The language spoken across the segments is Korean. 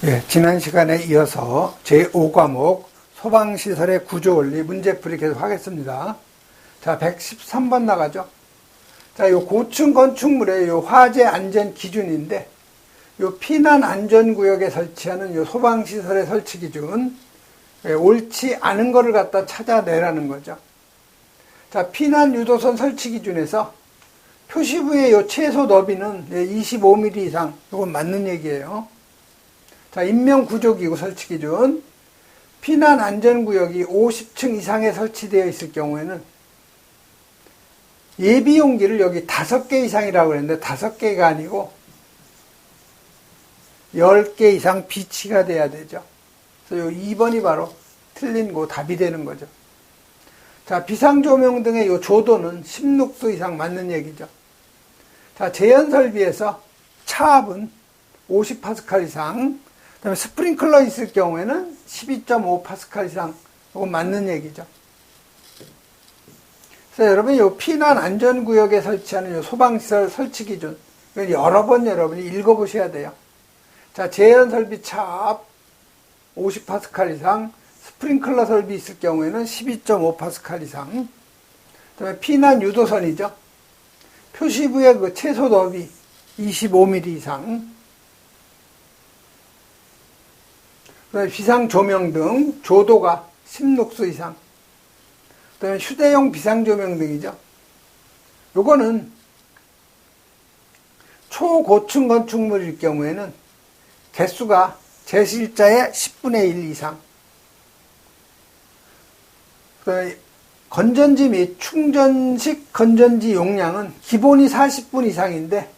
예, 지난 시간에 이어서 제5과목 소방시설의 구조원리 문제풀이 계속 하겠습니다. 자, 113번 나가죠. 자, 요 고층 건축물의 요 화재 안전 기준인데, 요 피난 안전구역에 설치하는 요 소방시설의 설치 기준, 옳지 않은 거를 갖다 찾아내라는 거죠. 자, 피난 유도선 설치 기준에서 표시부의 요 최소 너비는 25mm 이상, 이건 맞는 얘기예요. 자, 인명구조기구 설치기준, 피난안전구역이 50층 이상에 설치되어 있을 경우에는 예비용기를 여기 5개 이상이라고 그랬는데 5개가 아니고 10개 이상 비치가 돼야 되죠. 그래서 요 2번이 바로 틀린 거 답이 되는 거죠. 자, 비상조명 등의 요 조도는 16도 이상 맞는 얘기죠. 자, 제연설비에서 차압은 50파스칼 이상, 그 다음에 스프링클러 있을 경우에는 12.5파스칼 이상, 이건 맞는 얘기죠. 그래서 여러분이 요 피난 안전구역에 설치하는 요 소방시설 설치 기준, 이건 여러 번 여러분이 읽어보셔야 돼요. 자, 제연 설비 차압 50파스칼 이상, 스프링클러 설비 있을 경우에는 12.5파스칼 이상, 그 다음에 피난 유도선이죠. 표시부의 그 최소 너비 25mm 이상, 그다음에 비상조명 등 조도가 10룩스 이상, 그다음에 휴대용 비상조명 등이죠. 요거는 초고층 건축물일 경우에는 개수가 제실자의 10분의 1 이상, 그다음에 건전지 및 충전식 건전지 용량은 기본이 40분 이상인데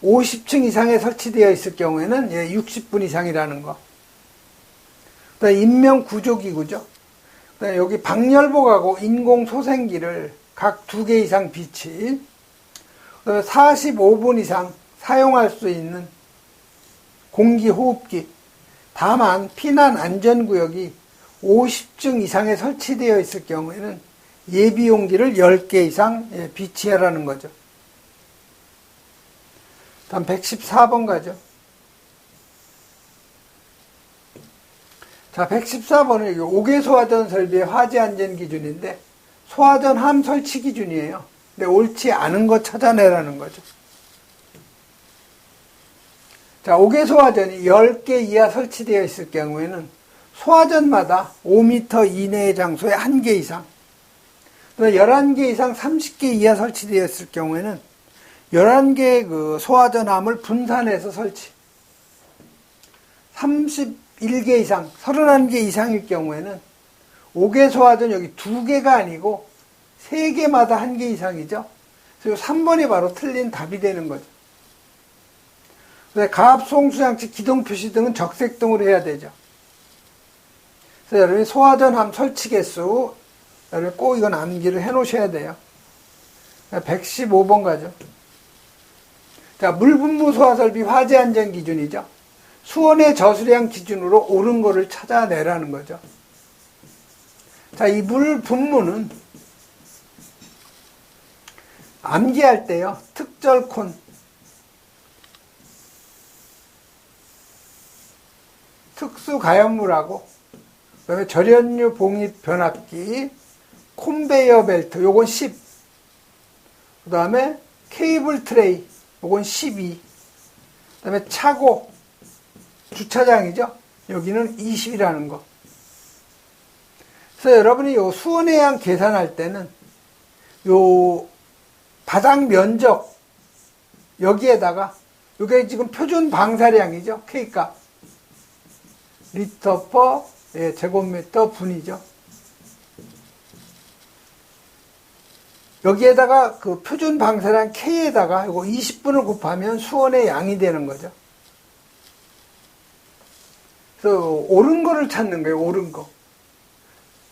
50층 이상에 설치되어 있을 경우에는 60분 이상이라는 거. 인명구조기구죠. 여기 방열복하고 인공소생기를 각 2개 이상 비치, 45분 이상 사용할 수 있는 공기호흡기. 다만 피난안전구역이 50층 이상에 설치되어 있을 경우에는 예비용기를 10개 이상 비치하라는 거죠. 다음 114번 가죠. 자, 114번은 5개 소화전 설비의 화재 안전 기준인데, 소화전 함 설치 기준이에요. 근데 옳지 않은 거 찾아내라는 거죠. 자, 5개 소화전이 10개 이하 설치되어 있을 경우에는 소화전마다 5m 이내의 장소에 1개 이상, 11개 이상 30개 이하 설치되어 있을 경우에는 11개의 그 소화전 함을 분산해서 설치. 31개 이상, 31개 이상일 경우에는 5개 소화전 여기 2개가 아니고 3개마다 1개 이상이죠. 그래서 3번이 바로 틀린 답이 되는 거죠. 가압 송수장치 기동 표시 등은 적색등으로 해야 되죠. 그래서 여러분이 소화전 함 설치 개수, 여러분 꼭 이건 암기를 해 놓으셔야 돼요. 115번 가죠. 자, 물분무 소화설비 화재 안전 기준이죠. 수온의 저수량 기준으로 옳은 거를 찾아내라는 거죠. 자, 이 물 분무는 암기할 때요, 특절콘, 특수가연물하고, 그 다음에 절연류 봉입 변압기, 콘베이어 벨트, 요건 10, 그 다음에 케이블 트레이, 요건 12, 그 다음에 차고, 주차장이죠. 여기는 20이라는 거. 그래서 여러분이 요 수온해양 계산할 때는 요 바닥 면적 여기에다가 요게 지금 표준 방사량이죠. K값. 리터 퍼 제곱미터 분이죠. 여기에다가 그 표준 방사량 K에다가 요거 20분을 곱하면 수온의 양이 되는 거죠. 그래서 옳은 거를 찾는 거예요. 옳은 거.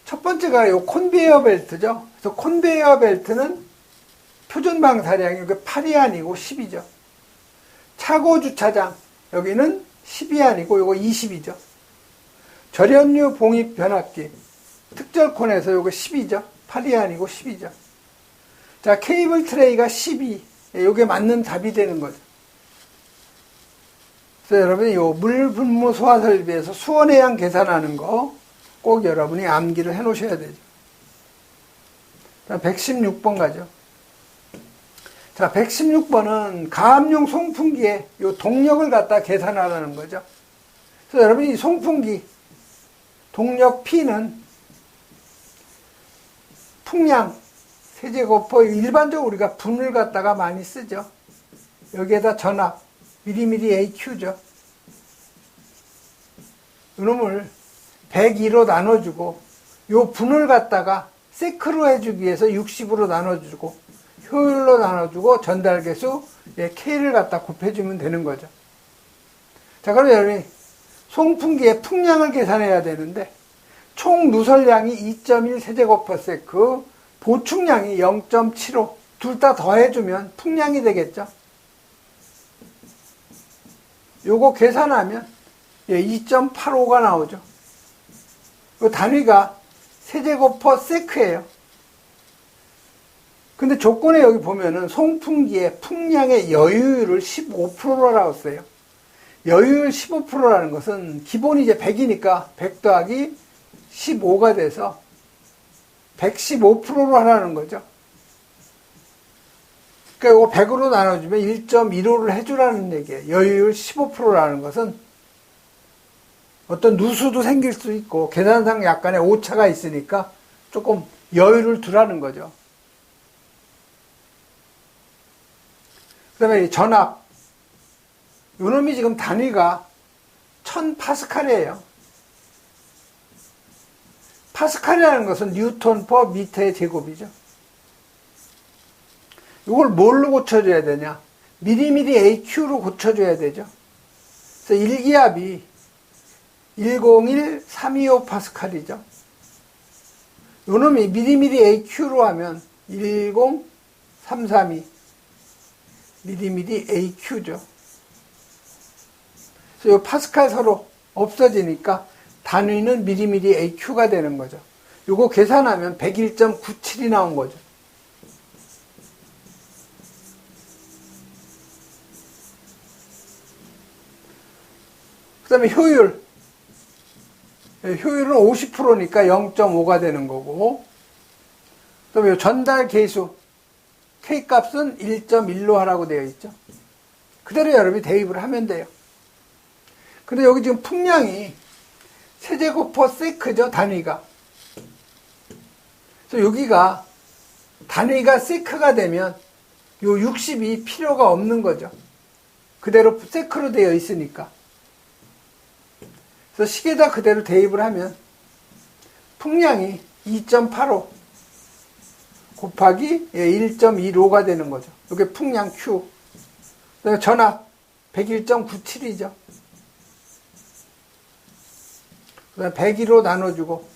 첫 번째가 요 콘베이어 벨트죠. 그래서 콘베이어 벨트는 표준 방사량이 8이 아니고 10이죠. 차고 주차장 여기는 10이 아니고 요거 20이죠. 절연류 봉입 변압기 특절콘에서 요거 10이죠. 8이 아니고 10이죠. 자, 케이블 트레이가 12. 요게 맞는 답이 되는 거죠. 그래서 여러분이 요 물분무 소화 설비에서 수원해양 계산하는 거 꼭 여러분이 암기를 해 놓으셔야 되죠. 자, 116번 가죠. 자, 116번은 가압용 송풍기에 요 동력을 갖다 계산하라는 거죠. 그래서 여러분이 송풍기 동력 P는 풍량 세제곱퍼 일반적으로 우리가 분을 갖다가 많이 쓰죠. 여기에다 전압 미리미리 AQ죠. 이놈을 102로 나눠주고 요 분을 갖다가 세크로 해주기 위해서 60으로 나눠주고 효율로 나눠주고 전달계수 K를 갖다 곱해주면 되는 거죠. 자, 그럼 여러분이 송풍기의 풍량을 계산해야 되는데 총 누설량이 2.1 세제곱퍼세크, 보충량이 0.75, 둘 다 더해주면 풍량이 되겠죠. 요거 계산하면 2.85가 나오죠. 그 단위가 세제곱퍼세크예요. 근데 조건에 여기 보면은 송풍기의 풍량의 여유율을 15%라고 써요. 여유율 15%라는 것은 기본이 이제 100이니까 100 더하기 15가 돼서 115%로 하라는 거죠. 그러니까 이거 100으로 나눠주면 1.15를 해주라는 얘기예요. 여유율 15%라는 것은 어떤 누수도 생길 수 있고 계산상 약간의 오차가 있으니까 조금 여유를 두라는 거죠. 그 다음에 전압. 요놈이 지금 단위가 1000파스칼이에요. 파스칼이라는 것은 뉴턴 퍼 미터의 제곱이죠. 이걸 뭘로 고쳐줘야 되냐? 미리미리 AQ로 고쳐줘야 되죠. 그래서 1기압이 101,325 파스칼이죠. 요놈이 미리미리 AQ로 하면 10332 미리미리 AQ죠. 그래서 요 파스칼 서로 없어지니까 단위는 미리미리 AQ가 되는 거죠. 요거 계산하면 101.97이 나온 거죠. 그 다음에 효율. 효율은 50%니까 0.5가 되는 거고, 그 다음에 전달 계수. K값은 1.1로 하라고 되어 있죠. 그대로 여러분이 대입을 하면 돼요. 근데 여기 지금 풍량이 세제곱퍼세크죠, 단위가. 그래서 여기가 단위가 세크가 되면 요 60이 필요가 없는 거죠. 그대로 세크로 되어 있으니까. 그래서 식에다 그대로 대입을 하면 풍량이 2.85 곱하기 1.25가 되는 거죠. 이게 풍량 Q. 그다음에 전압 101.97이죠. 그다음에 102로 나눠주고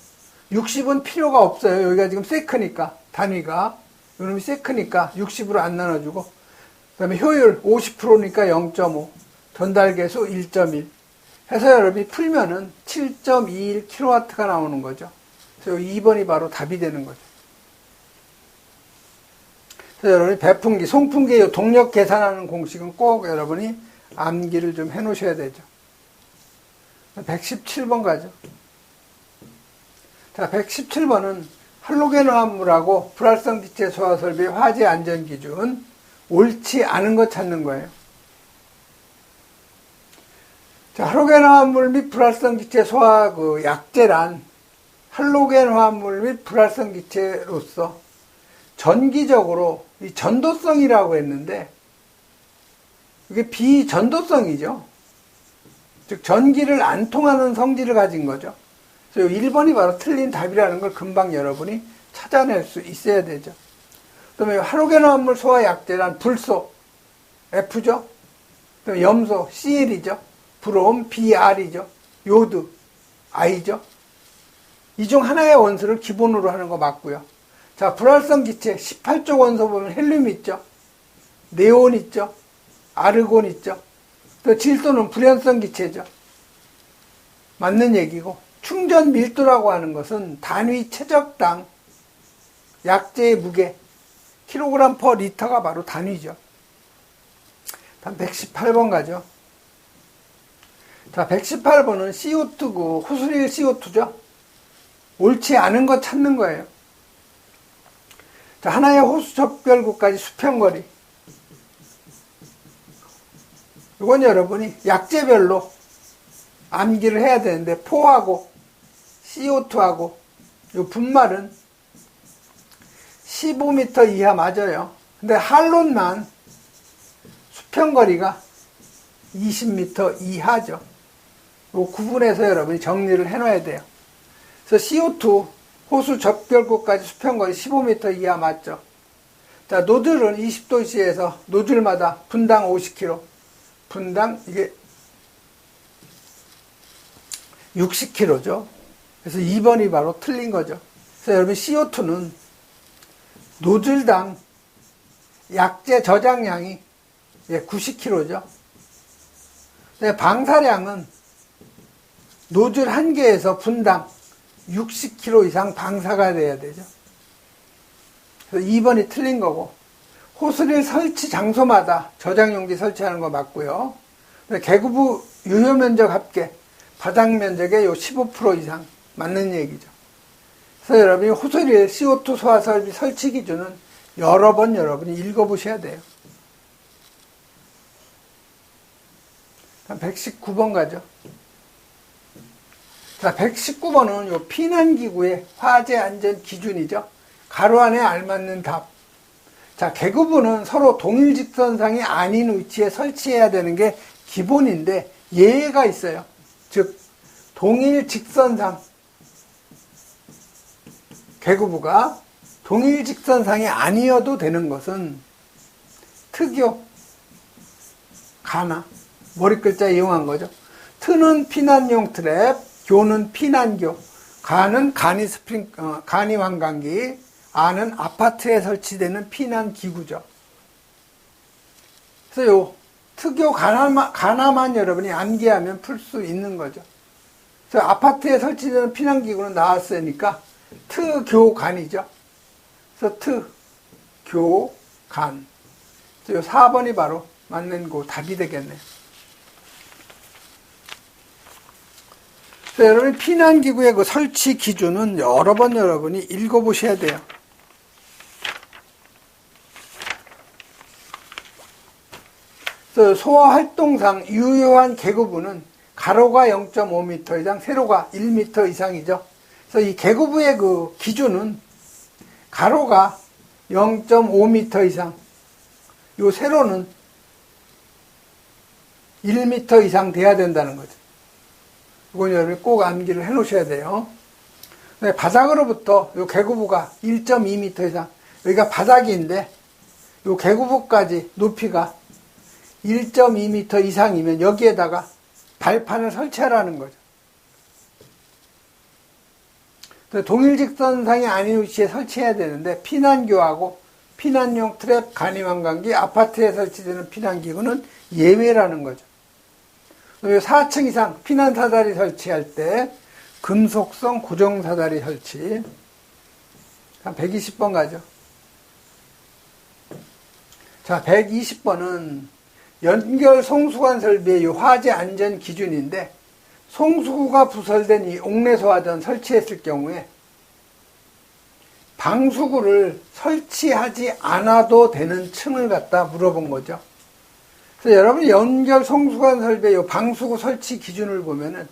60은 필요가 없어요. 여기가 지금 세크니까 단위가 이놈이 세크니까 60으로 안 나눠주고 그다음에 효율 50%니까 0.5 전달계수 1.1 해서 여러분이 풀면은 7.21kW가 나오는 거죠. 그래서 2번이 바로 답이 되는 거죠. 그래서 여러분이 배풍기, 송풍기의 동력 계산하는 공식은 꼭 여러분이 암기를 좀 해 놓으셔야 되죠. 117번 가죠. 자, 117번은 할로겐 화합물하고 불활성 기체 소화 설비 화재 안전 기준 옳지 않은 것 찾는 거예요. 자, 할로겐 화합물 및 불활성 기체 소화 약재란 할로겐 화합물 및 불활성 기체로서 전기적으로 이 전도성이라고 했는데 이게 비전도성이죠. 즉 전기를 안 통하는 성질을 가진 거죠. 그래서 1번이 바로 틀린 답이라는 걸 금방 여러분이 찾아낼 수 있어야 되죠. 그 다음에 할로겐 화합물 소화 약재란 불소 F죠. 그 다음에 염소 Cl이죠. 브롬 Br이죠. 요드 I죠. 이 중 하나의 원소를 기본으로 하는 거 맞고요. 자, 불활성 기체 18쪽 원소 보면 헬륨 있죠. 네온 있죠. 아르곤 있죠. 또 질소는 불연성 기체죠. 맞는 얘기고 충전 밀도라고 하는 것은 단위 최적당 약재의 무게 킬로그램 퍼 리터가 바로 단위죠. 다음 118번 가죠. 자, 118번은 CO2고 호수릴 CO2죠. 옳지 않은 거 찾는 거예요. 자, 하나의 호수 접결구까지 수평거리. 이건 여러분이 약재별로 암기를 해야 되는데, 포하고 CO2하고 요 분말은 15m 이하 맞아요. 근데 한론만 수평거리가 20m 이하죠. 요 구분해서 여러분이 정리를 해놔야 돼요. 그래서 CO2 호수 접결구까지 수평거리 15m 이하 맞죠. 자, 노즐은 20도씨에서 노즐마다 분당 50kg, 분당 이게 60kg죠. 그래서 2번이 바로 틀린 거죠. 그래서 여러분 CO2는 노즐당 약재 저장량이 90kg죠. 방사량은 노즐 한 개에서 분당 60kg 이상 방사가 돼야 되죠. 그래서 2번이 틀린 거고, 호스릴 설치 장소마다 저장용지 설치하는 거 맞고요. 계구부 유효 면적 합계 바닥 면적의 요 15% 이상 맞는 얘기죠. 그래서 여러분이 호스릴 CO2 소화 설비 설치 기준은 여러 번 여러분이 읽어보셔야 돼요. 119번 가죠. 자, 119번은 요 피난기구의 화재 안전 기준이죠. 가로 안에 알맞는 답. 자, 계구부는 서로 동일 직선상이 아닌 위치에 설치해야 되는 게 기본인데 예외가 있어요. 즉, 동일 직선상, 계구부가 동일 직선상이 아니어도 되는 것은 트교, 가나, 머리글자 이용한 거죠. 트는 피난용 트랩, 교는 피난교, 가는 간이 환강기, 아는 아파트에 설치되는 피난기구죠. 그래서 요 트교 가나만 여러분이 암기하면 풀 수 있는 거죠. 그래서 아파트에 설치되는 피난기구는 나왔으니까 트교간이죠. 그래서 트교간. 요 4번이 바로 맞는 거 답이 되겠네요. 그래서 여러분 피난기구의 그 설치 기준은 여러 번 여러분이 읽어보셔야 돼요. 그래서 소화 활동상 유효한 계구부는 가로가 0.5m 이상, 세로가 1m 이상이죠. 그래서 이 계구부의 그 기준은 가로가 0.5m 이상, 요 세로는 1m 이상 돼야 된다는 거죠. 이건 여러분이 꼭 암기를 해 놓으셔야 돼요. 바닥으로부터 요 계구부가 1.2m 이상, 여기가 바닥인데 요 계구부까지 높이가 1.2m 이상이면 여기에다가 발판을 설치하라는 거죠. 동일 직선상이 아닌 위치에 설치해야 되는데 피난교하고 피난용 트랩, 간이환강기, 아파트에 설치되는 피난기구는 예외라는 거죠. 4층 이상 피난사다리 설치할 때 금속성 고정사다리 설치. 한 120번 가죠. 자, 120번은 연결 송수관 설비의 화재 안전 기준인데, 송수구가 부설된 이 옥내소화전 설치했을 경우에 방수구를 설치하지 않아도 되는 층을 갖다 물어본 거죠. 그래서 여러분 연결 송수관 설비의 이 방수구 설치 기준을 보면은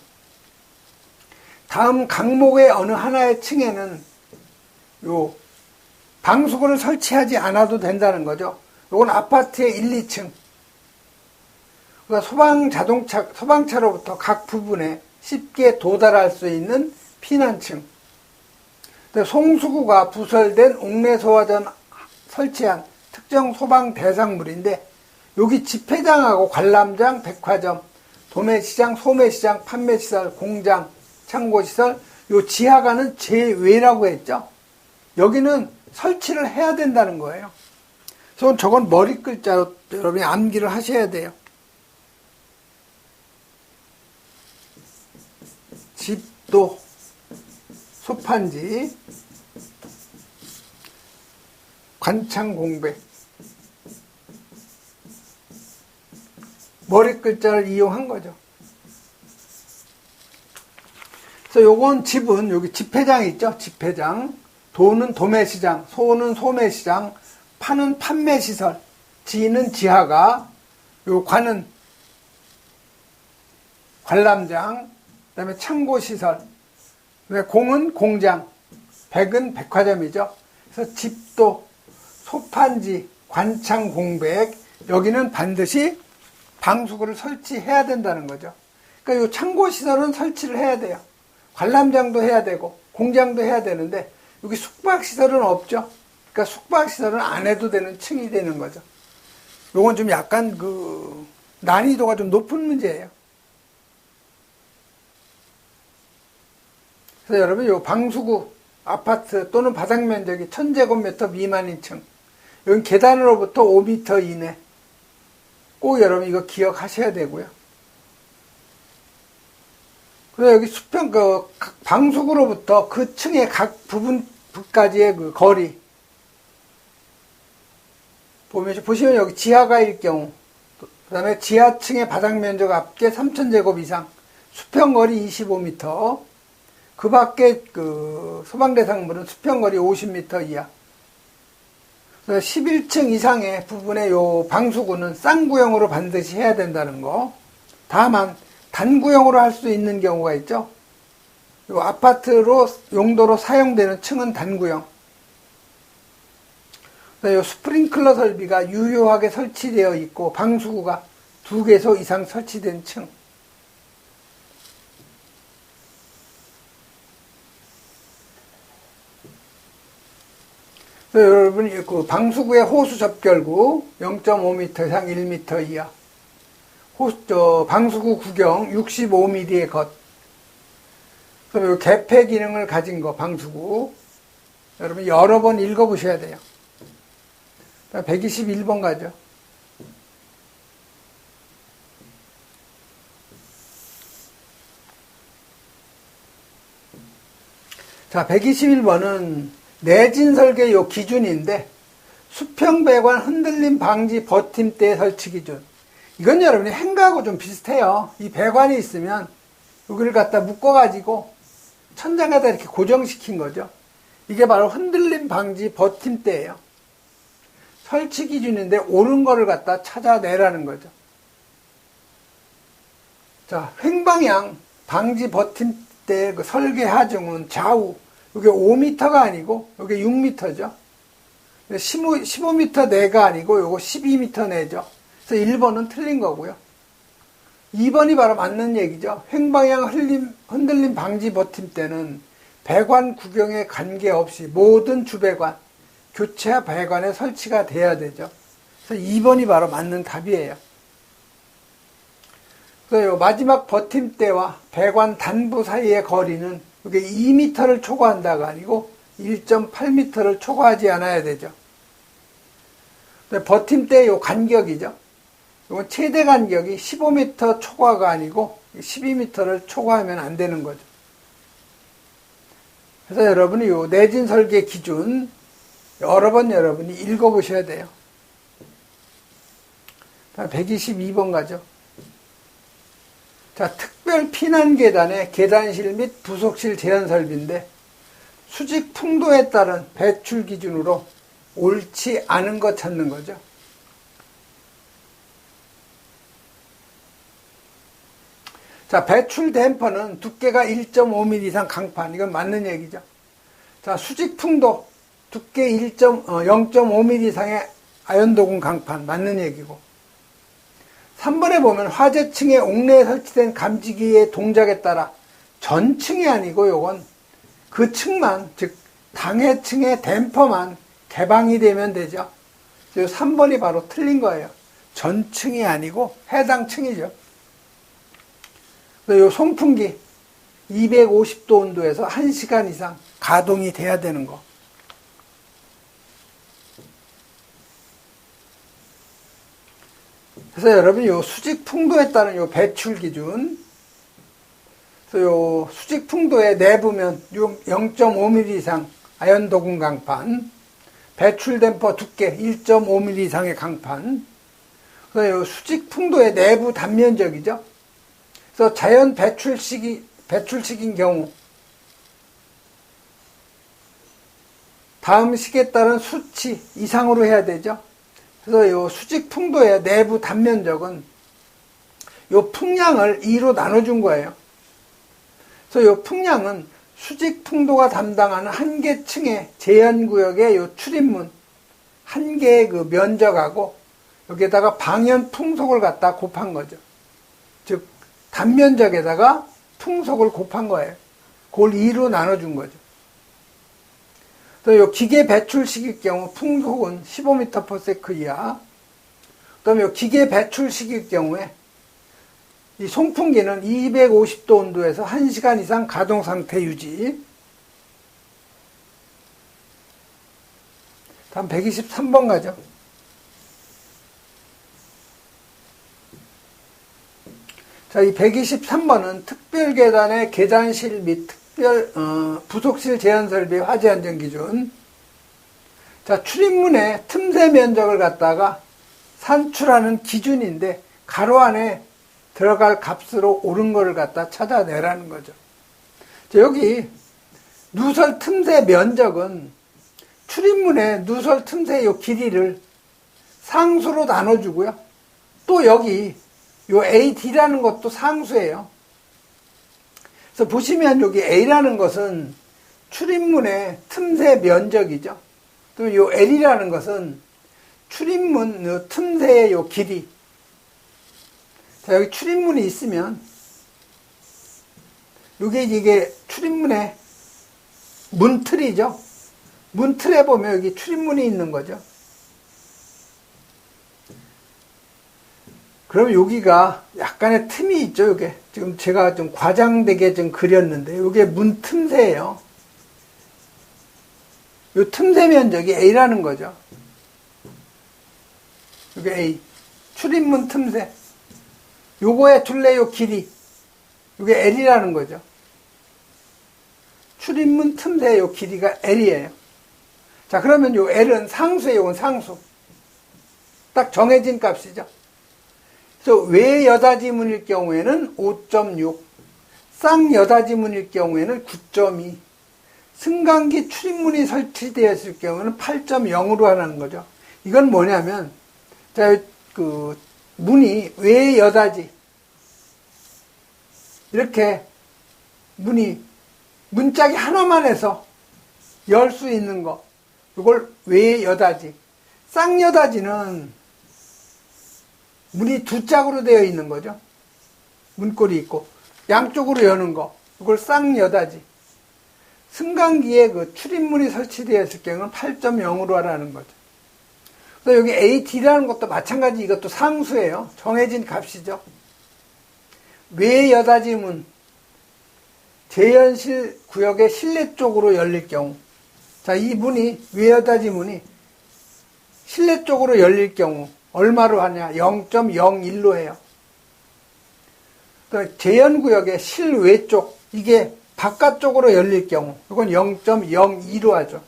다음 강목의 어느 하나의 층에는 요 방수구를 설치하지 않아도 된다는 거죠. 요건 아파트의 1, 2층. 그러니까 소방차로부터 각 부분에 쉽게 도달할 수 있는 피난층. 송수구가 부설된 옥내소화전 설치한 특정 소방 대상물인데, 여기 집회장하고 관람장, 백화점, 도매시장, 소매시장, 판매시설, 공장, 창고시설, 요 지하가는 제외라고 했죠. 여기는 설치를 해야 된다는 거예요. 그래서 저건 머리 글자로 여러분이 암기를 하셔야 돼요. 집도, 소판지, 관창공백, 머리 글자를 이용한 거죠. 그래서 요건 집은 여기 집회장 있죠? 집회장. 도는 도매시장, 소는 소매시장, 파는 판매시설, 지는 지하가, 요 관은 관람장, 그 다음에 창고시설, 그다음에 공은 공장, 백은 백화점이죠. 그래서 집도, 소판지, 관창, 공백, 여기는 반드시 방수구를 설치해야 된다는 거죠. 그러니까 요 창고시설은 설치를 해야 돼요. 관람장도 해야 되고, 공장도 해야 되는데, 여기 숙박시설은 없죠. 그러니까 숙박시설은 안 해도 되는 층이 되는 거죠. 요건 좀 약간 난이도가 좀 높은 문제예요. 그래서 여러분, 요 방수구 아파트 또는 바닥 면적이 1000제곱미터 미만인 층. 여기 계단으로부터 5m 이내. 꼭 여러분 이거 기억하셔야 되고요. 그래서 여기 수평, 방수구로부터 그 층의 각 부분까지의 그 거리. 보시면 여기 지하가일 경우, 그 다음에 지하층의 바닥 면적 합계 3000제곱 이상, 수평거리 25m, 그 밖에 소방대상물은 수평거리 50m 이하. 11층 이상의 부분의 요 방수구는 쌍구형으로 반드시 해야 된다는 거. 다만, 단구형으로 할 수 있는 경우가 있죠. 요 아파트로 용도로 사용되는 층은 단구형. 요 스프링클러 설비가 유효하게 설치되어 있고 방수구가 2개소 이상 설치된 층. 여러분 그 방수구의 호수 접결구 0.5m 이상 1m 이하. 방수구 구경 65mm의 것. 그럼 개폐 기능을 가진 거, 방수구. 여러분 여러 번 읽어보셔야 돼요. 121번 가죠. 자, 121번은 내진 설계 요 기준인데, 수평배관 흔들림 방지 버팀대 설치 기준. 이건 여러분이 행가하고 좀 비슷해요. 이 배관이 있으면 여기를 갖다 묶어가지고 천장에다 이렇게 고정시킨 거죠. 이게 바로 흔들림 방지 버팀대예요. 설치 기준인데 옳은 거를 갖다 찾아내라는 거죠. 자, 횡방향 방지 버팀대 그 설계 하중은 좌우, 이게 5m가 아니고 이게 6m죠. 15m 내가 아니고 요거 12m 내죠. 그래서 1번은 틀린 거고요. 2번이 바로 맞는 얘기죠. 횡방향 흔들림 방지 버팀대는 배관 구경에 관계없이 모든 주배관, 교체 배관에 설치가 돼야 되죠. 그래서 2번이 바로 맞는 답이에요. 그래서 마지막 버팀대와 배관 단부 사이의 거리는 이게 2m를 초과한다가 아니고 1.8m를 초과하지 않아야 되죠. 버팀대의 요 간격이죠. 이건 최대 간격이 15m 초과가 아니고 12m를 초과하면 안 되는 거죠. 그래서 여러분이 요 내진 설계 기준 여러 번 여러분이 읽어보셔야 돼요. 122번 가죠. 자, 특별 피난 계단의 계단실 및 부속실 제한 설비인데 수직 풍도에 따른 배출 기준으로 옳지 않은 것 찾는 거죠. 자, 배출 댐퍼는 두께가 1.5mm 이상 강판. 이건 맞는 얘기죠. 자, 수직 풍도 두께 0.5mm 이상의 아연도금 강판. 맞는 얘기고. 3번에 보면 화재층의 옥내에 설치된 감지기의 동작에 따라 전층이 아니고 요건 그 층만, 즉 당해층의 댐퍼만 개방이 되면 되죠. 3번이 바로 틀린 거예요. 전층이 아니고 해당 층이죠. 요 송풍기 250도 온도에서 1시간 이상 가동이 돼야 되는 거. 그래서 여러분 요 수직 풍도에 따른 요 배출 기준, 그래서 요 수직 풍도의 내부면 0.5mm 이상 아연도금 강판, 배출 댐퍼 두께 1.5mm 이상의 강판, 그래서 요 수직 풍도의 내부 단면적이죠. 그래서 자연 배출식인 경우 다음 식에 따른 수치 이상으로 해야 되죠. 그래서 요 수직 풍도의 내부 단면적은 요 풍량을 2로 나눠준 거예요. 그래서 요 풍량은 수직 풍도가 담당하는 한 개 층의 제한구역의 요 출입문 한 개의 그 면적하고 여기에다가 방연 풍속을 갖다 곱한 거죠. 즉 단면적에다가 풍속을 곱한 거예요. 그걸 2로 나눠준 거죠. 또 요 기계 배출식일 경우 풍속은 15m/s 이하. 그다음에 요 기계 배출식일 경우에 이 송풍기는 250도 온도에서 1시간 이상 가동 상태 유지. 다음 123번 가죠. 자, 이 123번은 특별계단의 계단실 및 부속실 제한설비 화재 안전 기준. 자, 출입문의 틈새 면적을 갖다가 산출하는 기준인데 가로 안에 들어갈 값으로 옳은 거를 갖다 찾아내라는 거죠. 자, 여기 누설 틈새 면적은 출입문의 누설 틈새의 요 길이를 상수로 나눠주고요. 또 여기 요 AD라는 것도 상수예요. 그래서 보시면 여기 A라는 것은 출입문의 틈새 면적이죠. 또 요 L이라는 것은 출입문 요 틈새의 요 길이. 자, 여기 출입문이 있으면 이게 출입문의 문틀이죠. 문틀에 보면 여기 출입문이 있는 거죠. 그럼 여기가 약간의 틈이 있죠. 이게 지금 제가 좀 과장되게 좀 그렸는데 이게 문 틈새예요. 이 틈새 면적이 A라는 거죠. 이게 A. 출입문 틈새. 요거의 둘레 길이. 이게 L이라는 거죠. 출입문 틈새 요 길이가 L이에요. 자, 그러면 요 L은 상수예요. 이건 상수. 딱 정해진 값이죠. 그래서 외여닫이문일 경우에는 5.6, 쌍여닫이문일 경우에는 9.2, 승강기 출입문이 설치되었을 경우에는 8.0으로 하는 거죠. 이건 뭐냐면, 자, 그 문이 외여닫이 이렇게 문짝이 하나만 해서 열 수 있는 거, 이걸 외여닫이. 쌍여닫이는 문이 두 짝으로 되어 있는 거죠. 문꼴이 있고 양쪽으로 여는 거, 이걸 쌍여닫이. 승강기에 그 출입문이 설치되었을 경우는 8.0으로 하라는 거죠. 그래서 여기 AT라는 것도 마찬가지, 이것도 상수예요. 정해진 값이죠. 외여닫이 문, 재현실 구역의 실내 쪽으로 열릴 경우. 자, 이 문이, 외여닫이 문이 실내 쪽으로 열릴 경우 얼마로 하냐? 0.01로 해요. 재현구역의 실외 쪽, 이게 바깥쪽으로 열릴 경우 이건 0.02로 하죠.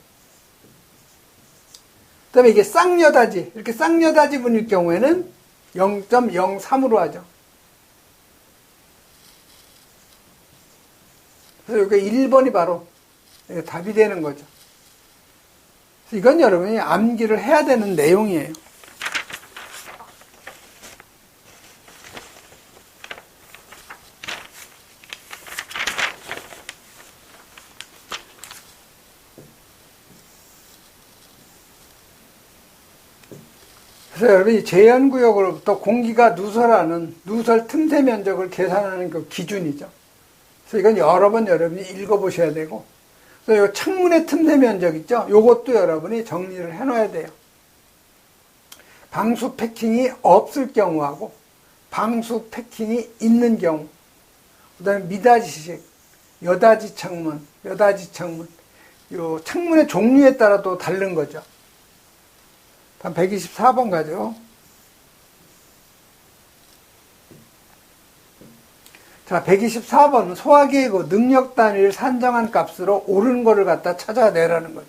그 다음에 이게 쌍여닫이, 이렇게 쌍여닫이 문일 경우에는 0.03으로 하죠. 그래서 이게 1번이 바로 답이 되는 거죠. 이건 여러분이 암기를 해야 되는 내용이에요. 그래서 여러분이 재현구역으로부터 공기가 누설하는 누설 틈새 면적을 계산하는 그 기준이죠. 그래서 이건 여러 번 여러분이 읽어보셔야 되고, 그래서 이 창문의 틈새 면적 있죠? 요것도 여러분이 정리를 해놔야 돼요. 방수 패킹이 없을 경우하고 방수 패킹이 있는 경우, 그 다음에 미닫이식, 여닫이 창문, 요 창문의 종류에 따라도 다른 거죠. 다음 124번 가죠. 자, 124번은 소화기의 그 능력 단위를 산정한 값으로 옳은 거를 갖다 찾아내라는 거죠.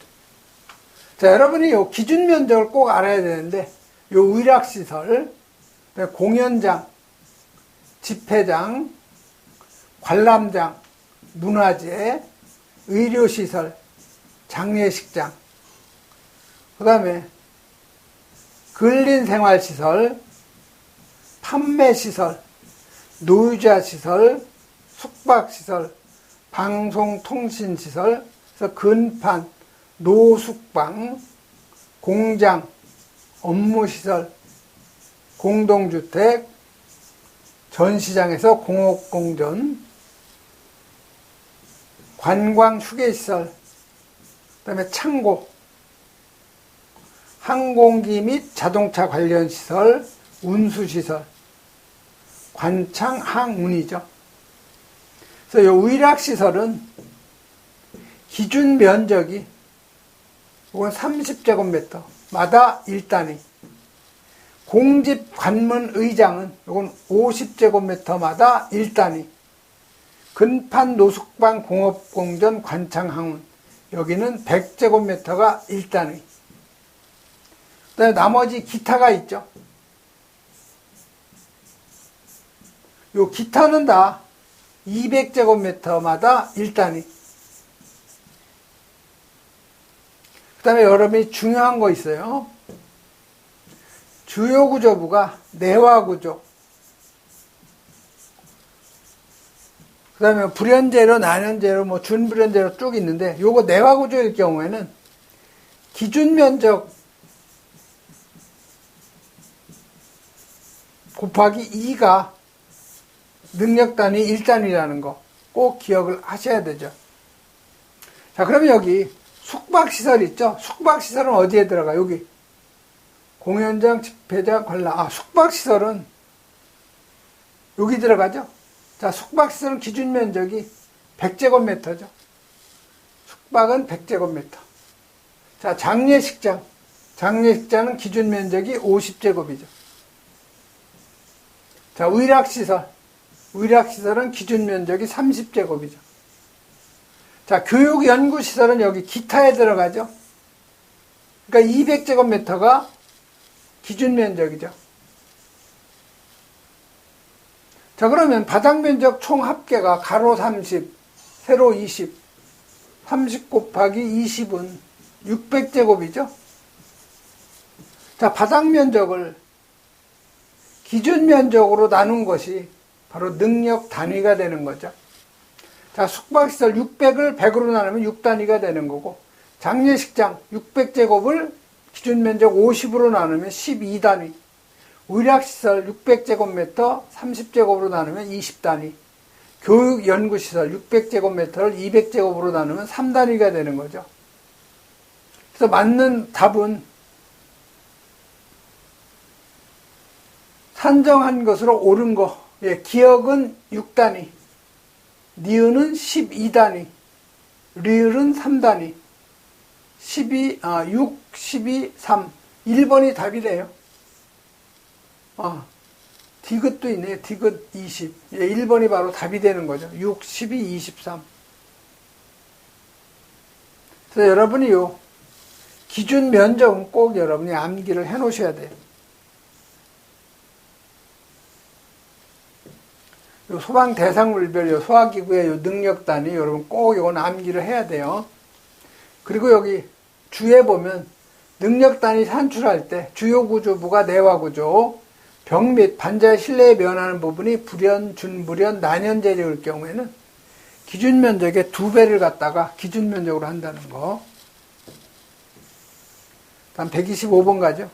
자, 여러분이 요 기준 면적을 꼭 알아야 되는데, 요 의락시설, 공연장, 집회장, 관람장, 문화재, 의료시설, 장례식장, 그 다음에 근린생활시설, 판매시설, 노유자시설, 숙박시설, 방송통신시설, 그래서 근판, 노숙방, 공장, 업무시설, 공동주택, 전시장에서 공업공전, 관광휴게시설, 그 다음에 창고, 항공기 및 자동차 관련 시설, 운수시설, 관창, 항운이죠. 그래서 이 의락시설은 기준 면적이 이건 30제곱미터마다 1단위, 공집 관문 의장은 이건 50제곱미터마다 1단위, 근판 노숙방 공업공전 관창 항운 여기는 100제곱미터가 1단위. 그 다음에 나머지 기타가 있죠. 요 기타는 다 200제곱미터마다 1단위. 그 다음에 여러분이 중요한 거 있어요. 주요구조부가 내화구조, 그 다음에 불연제로, 난연제로, 뭐 준불연제로 쭉 있는데, 요거 내화구조일 경우에는 기준면적 곱하기 2가 능력단위 1단위라는 거 꼭 기억을 하셔야 되죠. 자, 그러면 여기 숙박시설 있죠? 숙박시설은 어디에 들어가? 여기. 공연장, 집회장, 관람. 숙박시설은 여기 들어가죠? 자, 숙박시설은 기준면적이 100제곱미터죠. 숙박은 100제곱미터. 자, 장례식장. 장례식장은 기준면적이 50제곱이죠. 자, 의락시설. 의락시설은 기준면적이 30제곱이죠. 자, 교육연구시설은 여기 기타에 들어가죠. 그러니까 200제곱미터가 기준면적이죠. 자, 그러면 바닥면적 총 합계가 가로 30, 세로 20, 30 곱하기 20은 600제곱이죠. 자, 바닥면적을 기준면적으로 나눈 것이 바로 능력 단위가 되는 거죠. 자, 숙박시설 600을 100으로 나누면 6단위가 되는 거고, 장례식장 600제곱을 기준면적 50으로 나누면 12단위, 의락시설 600제곱미터 30제곱으로 나누면 20단위, 교육연구시설 600제곱미터를 200제곱으로 나누면 3단위가 되는 거죠. 그래서 맞는 답은 산정한 것으로 옳은 거, 기억은 6단위, 니은은 12단위, 리을은 3단위, 6, 12, 3. 1번이 답이래요. 디귿도 있네요. 디귿 20. 1번이 바로 답이 되는 거죠. 6, 12, 23. 그래서 여러분이 요 기준 면적은 꼭 여러분이 암기를 해 놓으셔야 돼요. 요 소방 대상물별 요 소화기구의 요 능력 단위 여러분 꼭 이건 암기를 해야 돼요. 그리고 여기 주에 보면 능력 단위 산출할 때 주요구조부가 내화구조, 병 및 반자의 실내에 면하는 부분이 불연, 준불연, 난연재료일 경우에는 기준면적의 2배를 갖다가 기준면적으로 한다는 거. 다음 125번 가죠.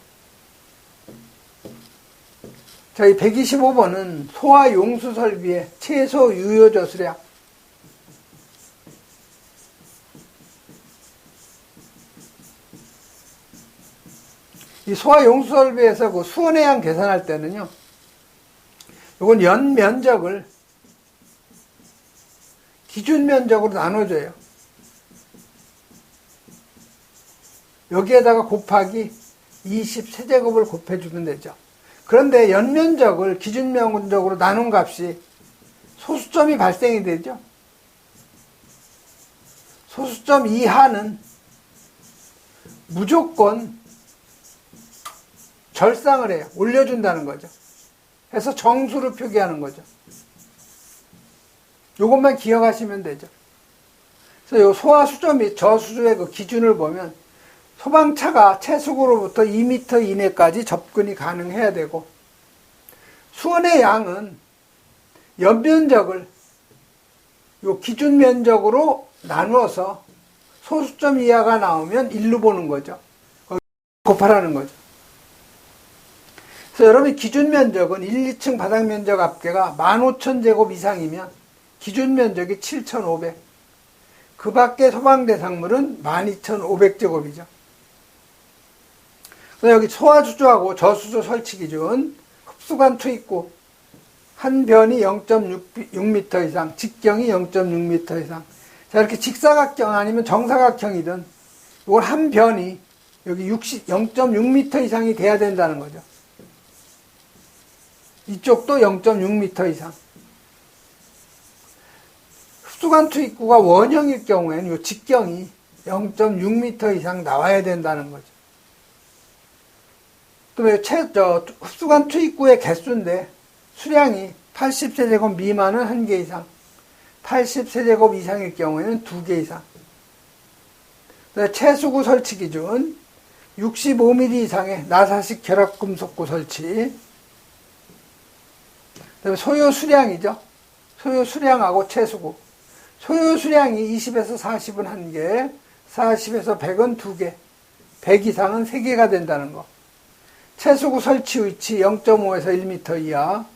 자, 이 125번은 소화 용수 설비의 최소 유효 저수량. 이 소화 용수 설비에서 그 수온해양 계산할 때는요, 이건 연 면적을 기준 면적으로 나눠줘요. 여기에다가 곱하기 20세제곱을 곱해주면 되죠. 그런데 연면적을 기준 면적으로 나눈 값이 소수점이 발생이 되죠. 소수점 이하는 무조건 절상을 해요. 올려준다는 거죠. 해서 정수로 표기하는 거죠. 요것만 기억하시면 되죠. 그래서 요 소화 수점 및 저수조의 그 기준을 보면 소방차가 채숙으로부터 2m 이내까지 접근이 가능해야 되고, 수원의 양은 연면적을 요 기준 면적으로 나누어서 소수점 이하가 나오면 1로 보는 거죠. 곱하라는 거죠. 그래서 여러분 기준 면적은 1, 2층 바닥 면적 합계가 15,000제곱 이상이면 기준 면적이 7,500. 그 밖에 소방 대상물은 12,500제곱이죠. 그래서 여기 소화수조하고 저수조 설치 기준, 흡수관 투입구, 한 변이 0.6m 이상, 직경이 0.6m 이상. 자, 이렇게 직사각형 아니면 정사각형이든, 이걸 한 변이 여기 0.6m 이상이 돼야 된다는 거죠. 이쪽도 0.6m 이상. 흡수관 투입구가 원형일 경우에는 이 직경이 0.6m 이상 나와야 된다는 거죠. 또 흡수관 투입구의 개수인데 수량이 80세제곱 미만은 1개 이상, 80세제곱 이상일 경우에는 2개 이상. 채수구 설치 기준 65mm 이상의 나사식 결합금속구 설치. 그다음에 소요 수량이죠. 소요 수량하고 채수구. 소요 수량이 20에서 40은 1개, 40에서 100은 2개, 100 이상은 3개가 된다는 거. 채수구 설치 위치 0.5에서 1m 이하.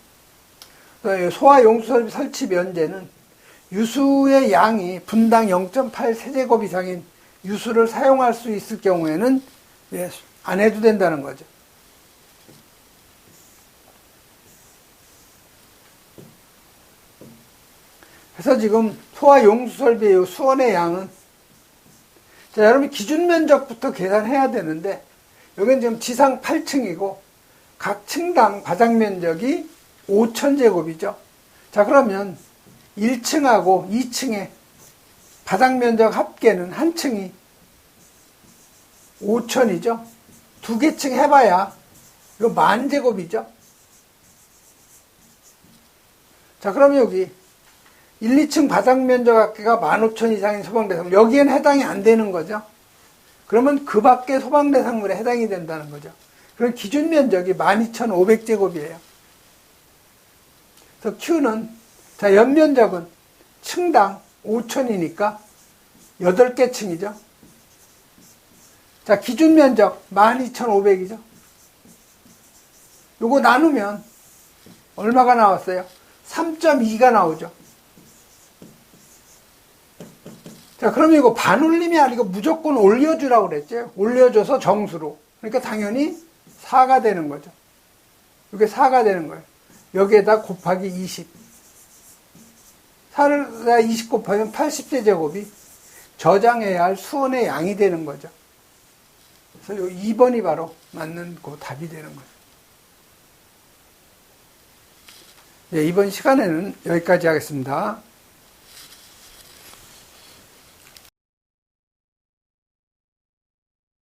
소화 용수 설치 면제는 유수의 양이 분당 0.8 세제곱 이상인 유수를 사용할 수 있을 경우에는 안 해도 된다는 거죠. 그래서 지금 소화 용수 설비의 수원의 양은, 자, 여러분 기준 면적부터 계산해야 되는데, 여기는 지금 지상 8층이고 각 층당 바닥 면적이 5,000제곱이죠. 자, 그러면 1층하고 2층의 바닥 면적 합계는 한 층이 5,000이죠. 두 개 층 해봐야 이거 10,000제곱이죠. 자, 그럼 여기 1, 2층 바닥 면적 합계가 15,000 이상인 소방대상물, 여기엔 해당이 안 되는 거죠. 그러면 그 밖에 소방대상물에 해당이 된다는 거죠. 그럼 기준 면적이 12,500제곱이에요. 그래서 Q는, 자, 연면적은 층당 5,000이니까 8개 층이죠. 자, 기준 면적 12,500이죠. 요거 나누면 얼마가 나왔어요? 3.2가 나오죠. 자, 그러면 이거 반올림이 아니고 무조건 올려주라고 그랬죠. 올려줘서 정수로. 그러니까 당연히 4가 되는 거죠. 이게 4가 되는 거예요. 여기에다 곱하기 20. 4를 20 곱하면 80제곱이 저장해야 할 수원의 양이 되는 거죠. 그래서 요 2번이 바로 맞는 그 답이 되는 거죠. 네, 이번 시간에는 여기까지 하겠습니다.